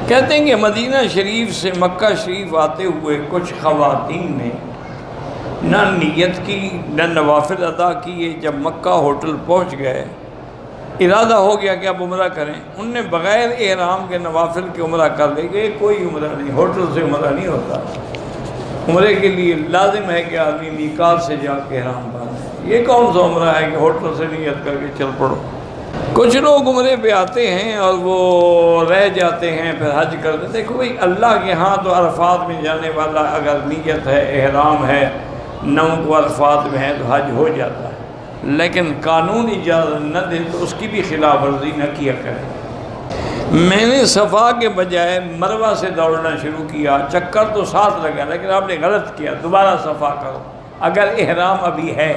کہتے ہیں کہ مدینہ شریف سے مکہ شریف آتے ہوئے کچھ خواتین نے نہ نیت کی نہ نوافل ادا کیے. جب مکہ ہوٹل پہنچ گئے ارادہ ہو گیا کہ اب عمرہ کریں. ان نے بغیر احرام کے نوافل کے عمرہ کر لے گئے. کوئی عمرہ نہیں، ہوٹل سے عمرہ نہیں ہوتا. عمرے کے لیے لازم ہے کہ آدمی میقات سے جا کے احرام باندھے. یہ کون سا عمرہ ہے کہ ہوٹل سے نیت کر کے چل پڑو. کچھ لوگ عمرے پہ آتے ہیں اور وہ رہ جاتے ہیں پھر حج کرتے. دیکھو بھائی، اللہ کے ہاں تو عرفات میں جانے والا اگر نیت ہے، احرام ہے، 9 کو عرفات میں ہے تو حج ہو جاتا ہے. لیکن قانون اجازت نہ دے تو اس کی بھی خلاف ورزی نہ کیا کرے. میں نے صفا کے بجائے مروہ سے دوڑنا شروع کیا. چکر تو ساتھ لگا لیکن آپ نے غلط کیا. دوبارہ صفا کرو اگر احرام ابھی ہے،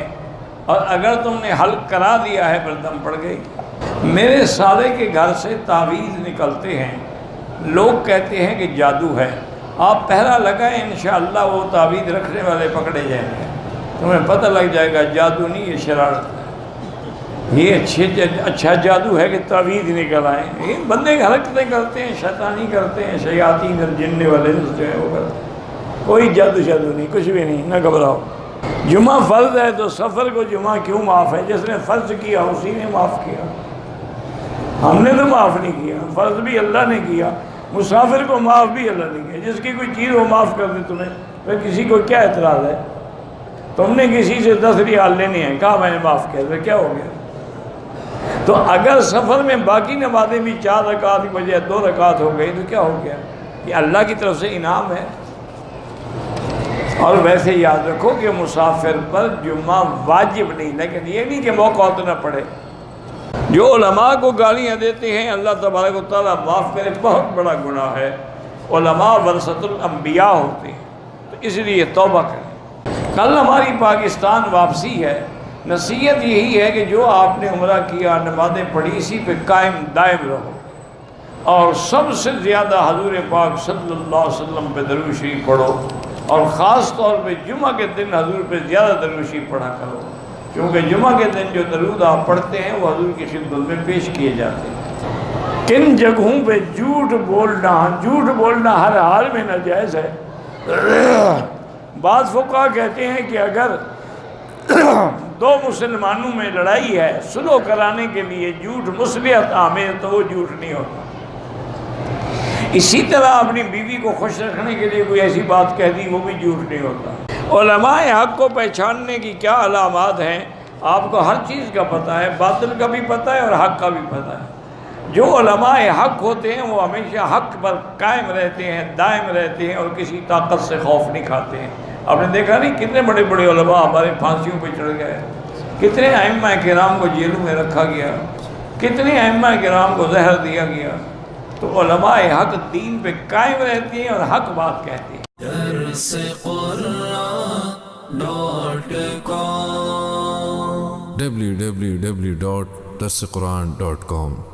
اور اگر تم نے حلق کرا دیا ہے پھر دم پڑ گئی. میرے سالے کے گھر سے تعویذ نکلتے ہیں. لوگ کہتے ہیں کہ جادو ہے. آپ پہرا لگائیں، انشاءاللہ وہ تعویذ رکھنے والے پکڑے جائیں گے. تمہیں پتہ لگ جائے گا جادو نہیں، یہ شرارت ہے. یہ اچھا جادو ہے کہ تعویذ نکل آئیں. یہ بندے کی حرکتیں کرتے ہیں، شیطانی کرتے ہیں، شیاطین اور جن والے جو ہے وہ کرتے ہیں. کوئی جادو شادو نہیں، کچھ بھی نہیں، نہ گھبراؤ. جمعہ فرض ہے تو سفر کو جمعہ کیوں معاف ہے؟ جس نے فرض کیا اسی نے معاف کیا. ہم نے تو معاف نہیں کیا. فرض بھی اللہ نے کیا، مسافر کو معاف بھی اللہ نے کیا. جس کی کوئی چیز وہ معاف کر دے تمہیں، پھر کسی کو کیا اعتراض ہے؟ تم نے کسی سے 10 ریال لینے ہیں، کہا میں نے معاف کیا، پھر کیا ہو گیا؟ تو اگر سفر میں باقی نمازیں بھی 4 رکعت کی بجائے 2 رکعت ہو گئی تو کیا ہو گیا؟ یہ اللہ کی طرف سے انعام ہے. اور ویسے یاد رکھو کہ مسافر پر جمعہ واجب نہیں، لیکن یہ نہیں کہ موقع تو نہ پڑے. جو علماء کو گالیاں دیتے ہیں اللہ تبارک و تعالیٰ معاف کرے، بہت بڑا گناہ ہے. علماء ورثۃ الانبیاء ہوتے ہیں، تو اس لیے توبہ کریں. کل ہماری پاکستان واپسی ہے. نصیحت یہی ہے کہ جو آپ نے عمرہ کیا، نمازیں پڑھی، اسی پہ قائم دائم رہو. اور سب سے زیادہ حضور پاک صلی اللہ علیہ وسلم پہ درود شریف پڑھو. اور خاص طور پہ جمعہ کے دن حضور پہ زیادہ درود شریف پڑھا کرو، کیونکہ جمعہ کے دن جو درود آپ پڑھتے ہیں وہ حضور کی خدمت میں پیش کیے جاتے ہیں. کن جگہوں پہ جھوٹ بولنا ہر حال میں ناجائز ہے. بعض فقہا کہتے ہیں کہ اگر 2 مسلمانوں میں لڑائی ہے، صلح کرانے کے لیے جھوٹ مصلحت عامر تو وہ جھوٹ نہیں ہوتا. اسی طرح اپنی بیوی کو خوش رکھنے کے لیے کوئی ایسی بات کہہ دی، وہ بھی جھوٹ نہیں ہوتا. علماء حق کو پہچاننے کی کیا علامات ہیں؟ آپ کو ہر چیز کا پتہ ہے، باطل کا بھی پتہ ہے اور حق کا بھی پتہ ہے. جو علماء حق ہوتے ہیں وہ ہمیشہ حق پر قائم رہتے ہیں، دائم رہتے ہیں، اور کسی طاقت سے خوف نہیں کھاتے ہیں. آپ نے دیکھا نہیں کتنے بڑے بڑے علماء ہمارے پھانسیوں پہ چڑھ گئے، کتنے ائمہ کرام کو جیلوں میں رکھا گیا، کتنے ائمہ کرام کو زہر دیا گیا. تو علماء حق دین پہ قائم رہتے ہیں اور حق بات کہتے ہیں. www.darsequran.com